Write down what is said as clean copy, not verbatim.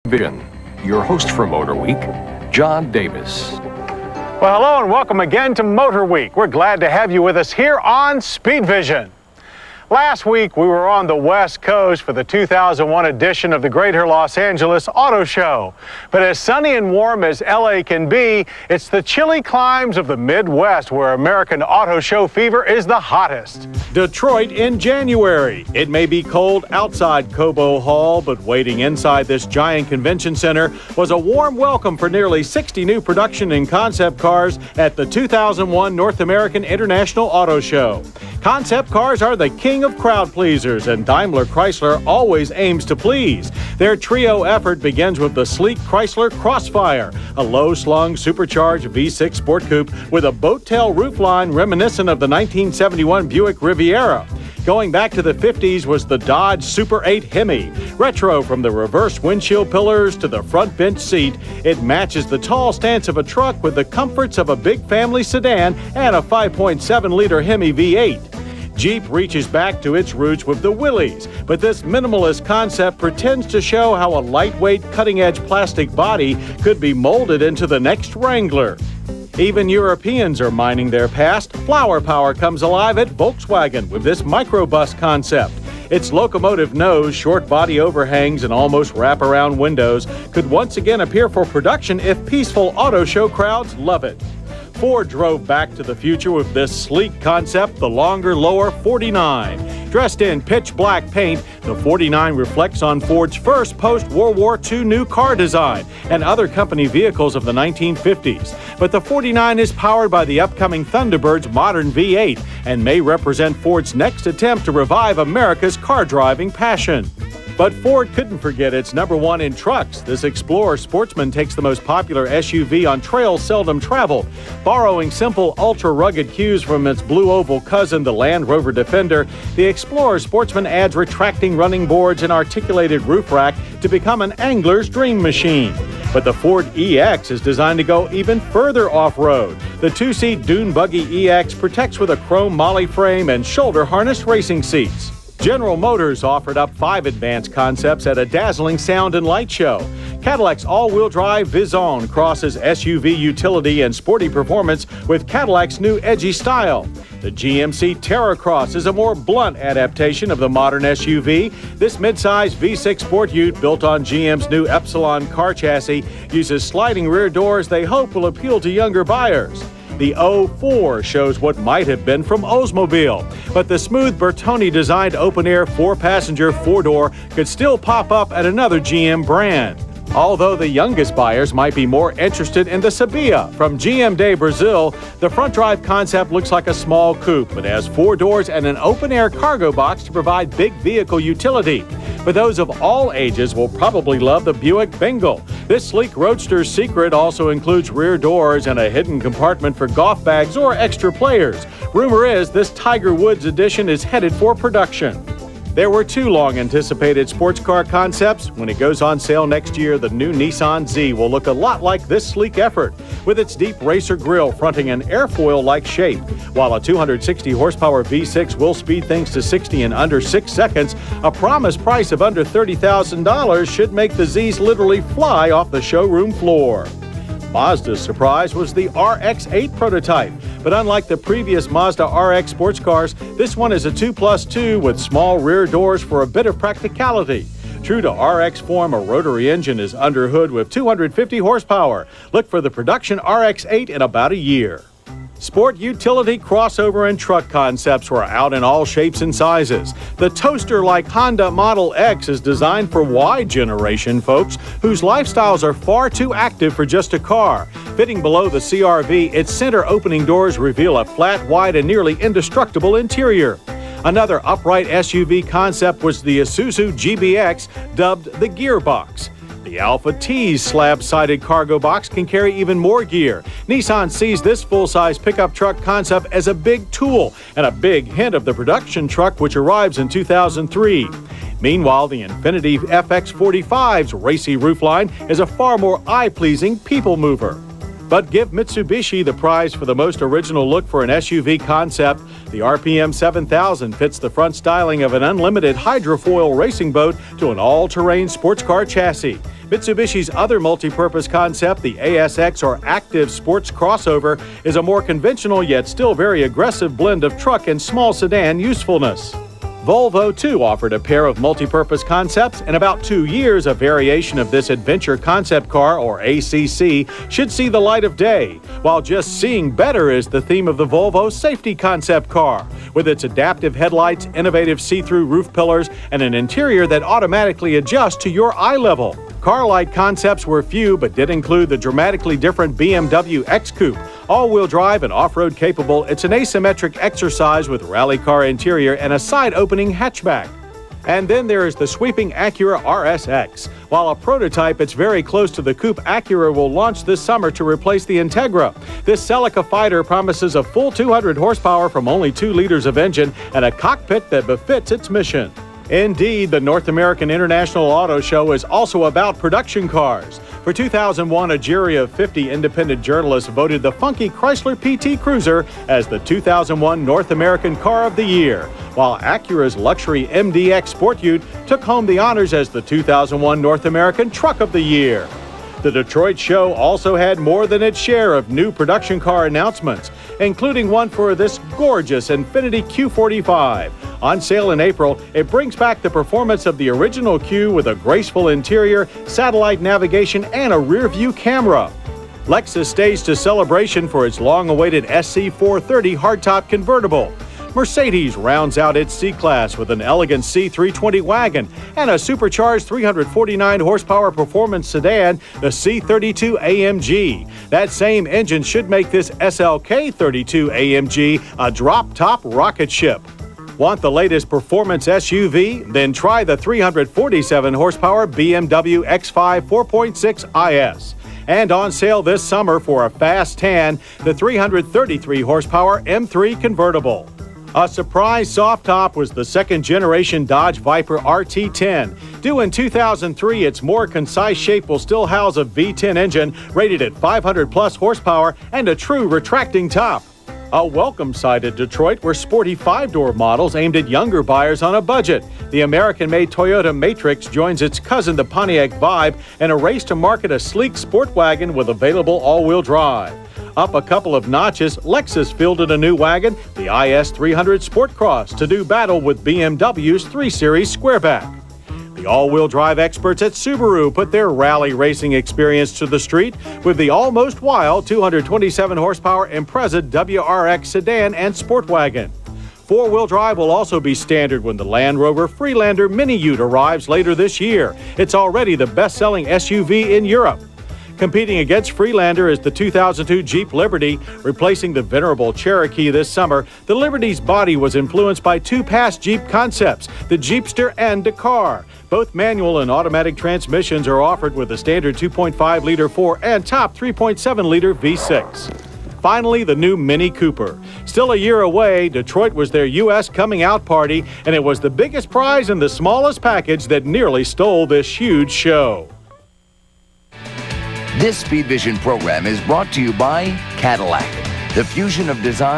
Vision. Your host for Motor Week, John Davis. Well, hello and welcome again to Motor Week. We're glad to have you with us here on Speed Vision. Last week, we were on the West Coast for the 2001 edition of the Greater Los Angeles Auto Show. But as sunny and warm as LA can be, it's the chilly climes of the Midwest where American auto show fever is the hottest. Detroit in January. It may be cold outside Cobo Hall, but waiting inside this giant convention center was a warm welcome for nearly 60 new production and concept cars at the 2001 North American International Auto Show. Concept cars are the king of crowd pleasers, and Daimler Chrysler always aims to please. Their trio effort begins with the sleek Chrysler Crossfire, a low-slung supercharged V6 sport coupe with a boat-tail roofline reminiscent of the 1971 Buick Riviera. Going back to the 50s was the Dodge Super 8 Hemi. Retro from the reverse windshield pillars to the front bench seat, it matches the tall stance of a truck with the comforts of a big family sedan and a 5.7-liter Hemi V8. Jeep reaches back to its roots with the Willys, but this minimalist concept pretends to show how a lightweight, cutting-edge plastic body could be molded into the next Wrangler. Even Europeans are mining their past. Flower power comes alive at Volkswagen with this microbus concept. Its locomotive nose, short body overhangs, and almost wraparound windows could once again appear for production if peaceful auto show crowds love it. Ford drove back to the future with this sleek concept, the longer, lower 49. Dressed in pitch black paint, the 49 reflects on Ford's first post-World War II new car design and other company vehicles of the 1950s. But the 49 is powered by the upcoming Thunderbird's modern V8 and may represent Ford's next attempt to revive America's car driving passion. But Ford couldn't forget its number one in trucks. This Explorer Sportsman takes the most popular SUV on trails seldom traveled. Borrowing simple, ultra-rugged cues from its blue oval cousin, the Land Rover Defender, the Explorer Sportsman adds retracting running boards and articulated roof rack to become an angler's dream machine. But the Ford EX is designed to go even further off-road. The two-seat Dune Buggy EX protects with a chrome molle frame and shoulder harness racing seats. General Motors offered up 5 advanced concepts at a dazzling sound and light show. Cadillac's all-wheel drive Vision crosses SUV utility and sporty performance with Cadillac's new edgy style. The GMC Terracross is a more blunt adaptation of the modern SUV. This midsize V6 Sport Ute, built on GM's new Epsilon car chassis, uses sliding rear doors they hope will appeal to younger buyers. The 04 shows what might have been from Oldsmobile, but the smooth Bertoni-designed open-air 4-passenger 4-door could still pop up at another GM brand. Although the youngest buyers might be more interested in the Sabia from GM de Brazil, the front-drive concept looks like a small coupe, but has 4 doors and an open-air cargo box to provide big vehicle utility. But those of all ages will probably love the Buick Bengal. This sleek roadster's secret also includes rear doors and a hidden compartment for golf bags or extra players. Rumor is this Tiger Woods edition is headed for production. There were 2 long-anticipated sports car concepts. When it goes on sale next year, the new Nissan Z will look a lot like this sleek effort, with its deep racer grille fronting an airfoil-like shape. While a 260-horsepower V6 will speed things to 60 in under 6 seconds, a promised price of under $30,000 should make the Zs literally fly off the showroom floor. Mazda's surprise was the RX-8 prototype, but unlike the previous Mazda RX sports cars, this one is a 2+2 with small rear doors for a bit of practicality. True to RX form, a rotary engine is under hood with 250 horsepower. Look for the production RX-8 in about a year. Sport utility, crossover, and truck concepts were out in all shapes and sizes. The toaster-like Honda Model X is designed for Y generation folks whose lifestyles are far too active for just a car. Fitting below the CR-V, its center opening doors reveal a flat, wide, and nearly indestructible interior. Another upright SUV concept was the Isuzu GBX, dubbed the Gearbox. The Alpha T's slab-sided cargo box can carry even more gear. Nissan sees this full-size pickup truck concept as a big tool and a big hint of the production truck which arrives in 2003. Meanwhile, the Infiniti FX45's racy roofline is a far more eye-pleasing people mover. But give Mitsubishi the prize for the most original look for an SUV concept. The RPM 7000 fits the front styling of an unlimited hydrofoil racing boat to an all-terrain sports car chassis. Mitsubishi's other multi-purpose concept, the ASX or Active Sports Crossover, is a more conventional yet still very aggressive blend of truck and small sedan usefulness. Volvo, too, offered a pair of multi-purpose concepts. In about 2 years, a variation of this adventure concept car, or ACC, should see the light of day, while just seeing better is the theme of the Volvo safety concept car, with its adaptive headlights, innovative see-through roof pillars, and an interior that automatically adjusts to your eye level. Car-like concepts were few, but did include the dramatically different BMW X Coupe. All-wheel drive and off-road capable, it's an asymmetric exercise with rally car interior and a side-opening hatchback. And then there is the sweeping Acura RSX. While a prototype, it's very close to the coupe Acura will launch this summer to replace the Integra. This Celica fighter promises a full 200 horsepower from only 2 liters of engine and a cockpit that befits its mission. Indeed, the North American International Auto Show is also about production cars. For 2001, a jury of 50 independent journalists voted the funky Chrysler PT Cruiser as the 2001 North American Car of the Year, while Acura's luxury MDX Sport Ute took home the honors as the 2001 North American Truck of the Year. The Detroit show also had more than its share of new production car announcements, including one for this gorgeous Infiniti Q45. On sale in April, it brings back the performance of the original Q with a graceful interior, satellite navigation, and a rear-view camera. Lexus staged a celebration for its long-awaited SC430 hardtop convertible. Mercedes rounds out its C-Class with an elegant C320 wagon and a supercharged 349 horsepower performance sedan, the C32 AMG. That same engine should make this SLK 32 AMG a drop-top rocket ship. Want the latest performance SUV? Then try the 347 horsepower BMW X5 4.6 IS. And on sale this summer for a fast tan, the 333 horsepower M3 convertible. A surprise soft top was the second-generation Dodge Viper RT10. Due in 2003, its more concise shape will still house a V10 engine rated at 500-plus horsepower and a true retracting top. A welcome sight at Detroit were sporty 5-door models aimed at younger buyers on a budget. The American-made Toyota Matrix joins its cousin, the Pontiac Vibe, in a race to market a sleek sport wagon with available all-wheel drive. Up a couple of notches, Lexus fielded a new wagon, the IS300 Sport Cross, to do battle with BMW's 3 Series Squareback. The all-wheel drive experts at Subaru put their rally racing experience to the street with the almost wild 227 horsepower Impreza WRX sedan and sport wagon. 4-wheel drive will also be standard when the Land Rover Freelander Mini Ute arrives later this year. It's already the best-selling SUV in Europe. Competing against Freelander is the 2002 Jeep Liberty. Replacing the venerable Cherokee this summer, the Liberty's body was influenced by 2 past Jeep concepts, the Jeepster and Dakar. Both manual and automatic transmissions are offered with a standard 2.5-liter 4 and top 3.7-liter V6. Finally, the new Mini Cooper. Still a year away, Detroit was their U.S. coming out party, and it was the biggest prize in the smallest package that nearly stole this huge show. This Speed Vision program is brought to you by Cadillac, the fusion of design